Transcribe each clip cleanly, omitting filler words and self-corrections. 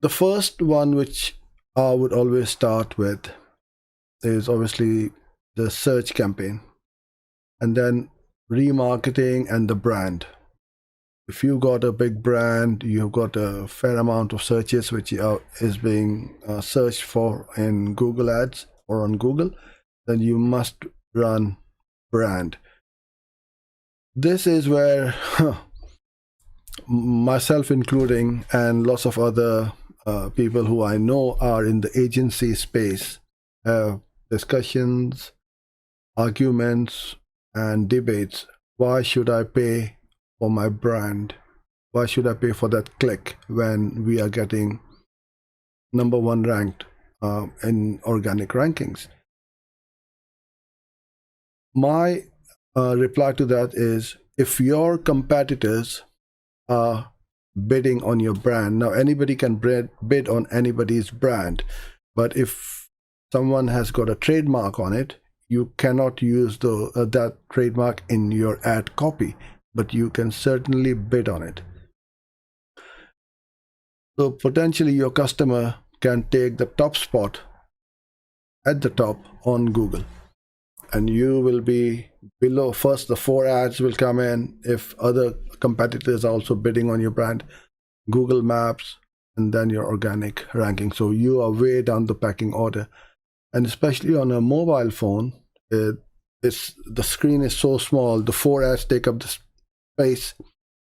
The first one which I would always start with is obviously the search campaign, and then remarketing and the brand. If you got a big brand, you've got a fair amount of searches which is being searched for in Google Ads or on Google, then you must run brand. This is where myself including and lots of other people who I know are in the agency space have discussions, arguments, and debates. Why should I pay for my brand? Why should I pay for that click when we are getting #1 ranked in organic rankings? My reply to that is, if your competitors are bidding on your brand, now anybody can bid on anybody's brand, but if someone has got a trademark on it, you cannot use that trademark in your ad copy, but you can certainly bid on it. So potentially your customer can take the top spot at the top on Google, and you will be below. First, the 4 ads will come in if other competitors are also bidding on your brand, Google Maps, and then your organic ranking. So you are way down the pecking order. And especially on a mobile phone, the screen is so small, the 4 ads take up the space,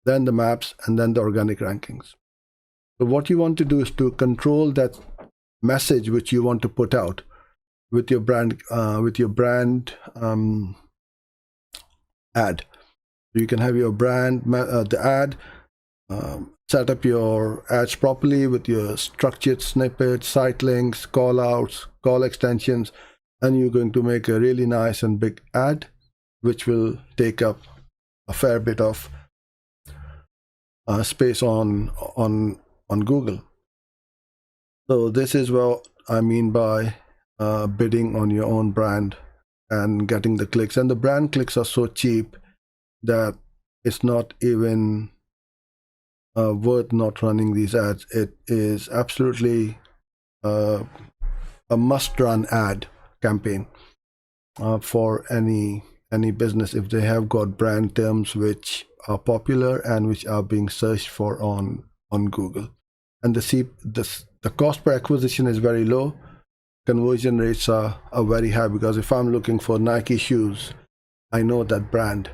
then the maps, and then the organic rankings. So what you want to do is to control that message which you want to put out with your brand ad. You can have your brand the ad, set up your ads properly with your structured snippets, site links, call outs, call extensions, and you're going to make a really nice and big ad which will take up a fair bit of space on Google. So this is what I mean by bidding on your own brand and getting the clicks. And the brand clicks are so cheap that it's not even worth not running these ads. It is absolutely a must-run ad campaign for any business if they have got brand terms which are popular and which are being searched for on Google. And the cost per acquisition is very low. Conversion rates are very high, because if I'm looking for Nike shoes, I know that brand.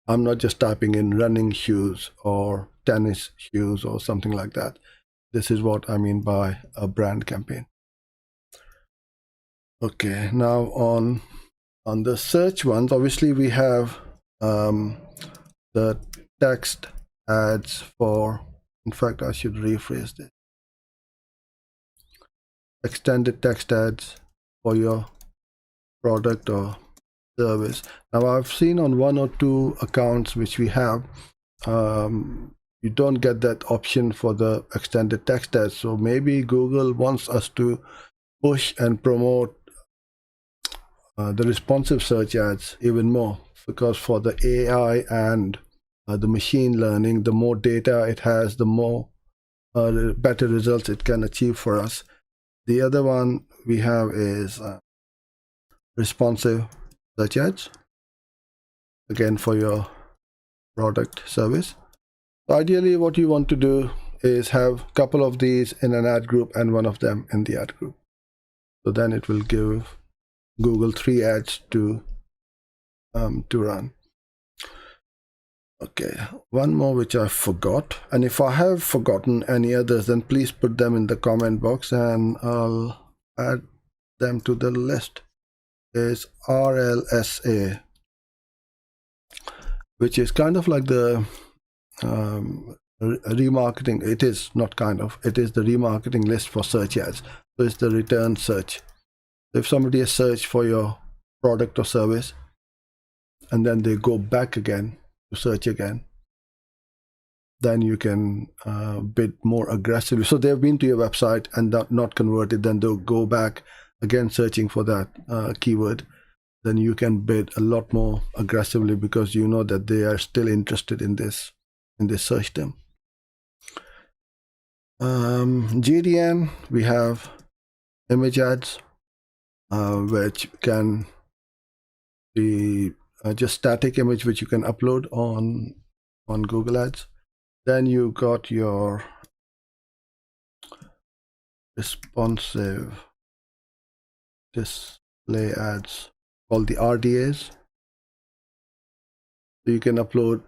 I'm not just typing in running shoes or tennis shoes or something like that. This is what I mean by a brand campaign. Okay, now on the search ones, obviously we have the text ads for, in fact, I should rephrase this. Extended text ads for your product or service. Now I've seen on 1 or 2 accounts which we have, you don't get that option for the extended text ads. So maybe Google wants us to push and promote the responsive search ads even more, because for the AI and the machine learning, the more data it has, the more better results it can achieve for us. The other one we have is responsive search ads, again for your product service. So ideally what you want to do is have a couple of these in an ad group and one of them in the ad group. So then it will give Google 3 ads to run. Okay, one more which I forgot, and if I have forgotten any others, then please put them in the comment box and I'll add them to the list. Is RLSA, which is kind of like the remarketing. It is not kind of, it is the remarketing list for search ads. So it's the return search. If somebody has searched for your product or service and then they go back again to search again, then you can bid more aggressively. So they've been to your website and not converted, then they'll go back again searching for that keyword. Then you can bid a lot more aggressively because you know that they are still interested in this search term. GDN, we have image ads, which can be just static image which you can upload on Google Ads. Then you got your responsive display ads called the RDAs. So you can upload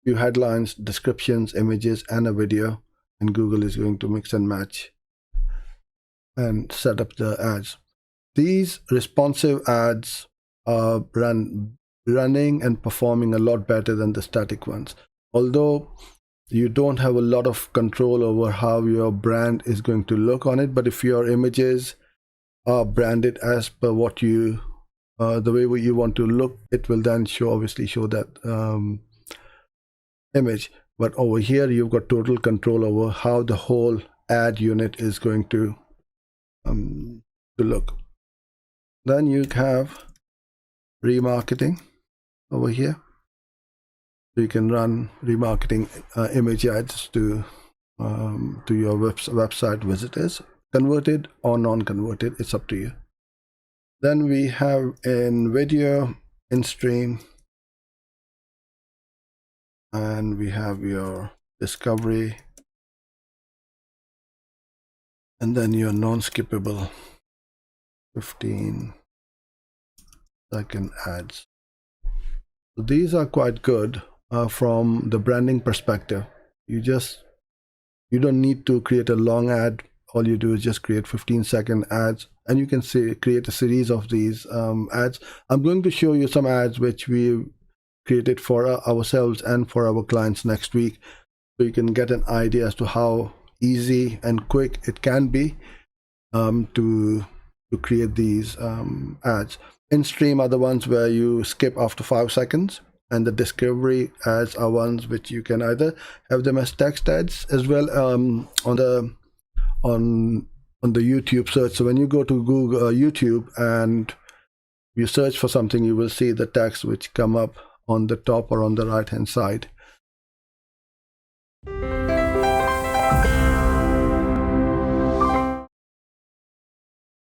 few headlines, descriptions, images, and a video, and Google is going to mix and match and set up the ads. These responsive ads are running and performing a lot better than the static ones. Although you don't have a lot of control over how your brand is going to look on it, but if your images are branded as per what you the way you want to look, it will then obviously show that image. But over here you've got total control over how the whole ad unit is going to look. Then you have remarketing over here. So you can run remarketing image ads to your website visitors, converted or non-converted, it's up to you. Then we have in video, in stream, and we have your discovery, and then your non-skippable 15-second ads. So these are quite good from the branding perspective. You don't need to create a long ad. All you do is just create 15-second ads, and you can create a series of these ads. I'm going to show you some ads which we created for ourselves and for our clients next week, so you can get an idea as to how easy and quick it can be to create these ads. In stream are the ones where you skip after 5 seconds, and the discovery ads are ones which you can either have them as text ads as well on the YouTube search. So when you go to Google YouTube and you search for something, you will see the text which come up on the top or on the right hand side.